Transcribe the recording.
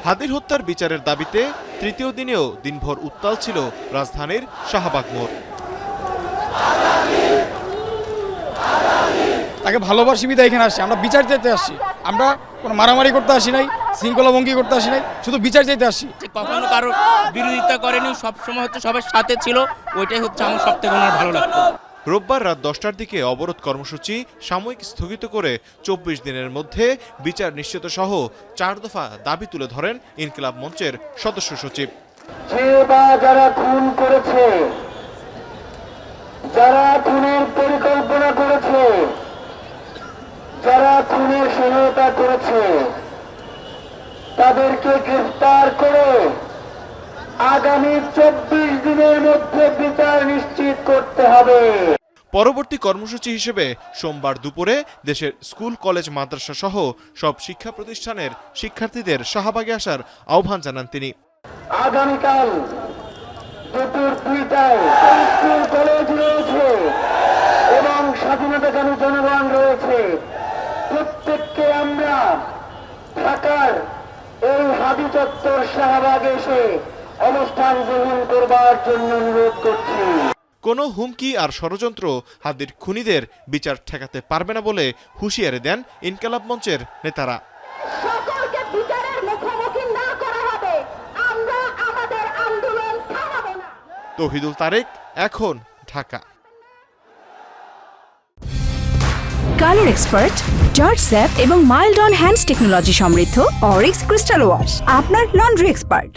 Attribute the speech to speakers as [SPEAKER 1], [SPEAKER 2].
[SPEAKER 1] হাদির হত্যার বিচারের দাবিতে তৃতীয় দিনেও দিনভর উত্তাল ছিল রাজধানীর শাহবাগ মোড়।
[SPEAKER 2] তাকে ভালোবাসি বিধায় এখানে আসছি, আমরা বিচার চাইতে আসছি। আমরা কোনো মারামারি করতে আসি নাই, শৃঙ্খলা ভঙ্গি করতে আসি নাই, শুধু বিচার চাইতে আসছি।
[SPEAKER 3] কখনো কারোর বিরোধিতা করেনি, সবসময় হচ্ছে সবার সাথে ছিল, ওইটাই হচ্ছে আমার সবথেকে ওনার ভালো লাগতো।
[SPEAKER 1] রোববার রাত 10টার দিকে অবরোধ কর্মসূচি সাময়িক স্থগিত করে 24 দিনের মধ্যে বিচার নিশ্চিত সহ 4 দফা দাবি তুলে ধরেন ইনকিলাব মঞ্চের সদস্য সচিব।
[SPEAKER 4] যারা খুন করেছে, যারা খুনের পরিকল্পনা করেছে, যারা খুনের সহায়তা করেছে, তাদেরকে গ্রেফতার করে আগামী 24 দিনের মধ্যে বিচার নিশ্চিত করতে হবে।
[SPEAKER 1] পরবর্তী কর্মসূচি হিসেবে সোমবার দুপুরে দেশের স্কুল, কলেজ, মাদ্রাসা সহ সব শিক্ষা প্রতিষ্ঠানের শিক্ষার্থীদের শাহবাগে আসার আহ্বান জানান তিনি।
[SPEAKER 4] আগামীকাল দুপুর 2টায় স্কুল, কলেজ রয়েছে এবং স্বাধীনতাকামী জনগণ রয়েছে। প্রত্যেককে আমরা ঢাকার এই হাদি চত্বর শাহবাগে এসে অবস্থান গ্রহণ করবার জন্য অনুরোধ করছি।
[SPEAKER 1] কোনো হুমকি আর ষড়যন্ত্র হাদির খুনিদের বিচার ঠেকাতে পারবে না বলে হুঁশিয়ারি দেন ইনকিলাব মঞ্চের নেতারা।
[SPEAKER 5] সকলকে বিচারের মুখোমুখি না করা হবে, আমরা আমাদের আন্দোলন থামাবো না।
[SPEAKER 1] তৌহিদুল তারেক, এখন, Dhaka.
[SPEAKER 6] Colour expert, George sap এবং মাইল্ড অন হ্যান্ডস টেকনোলজি সমৃদ্ধ অরিক্স ক্রিস্টাল ওয়াশ আপনার লন্ড্রি এক্সপার্ট।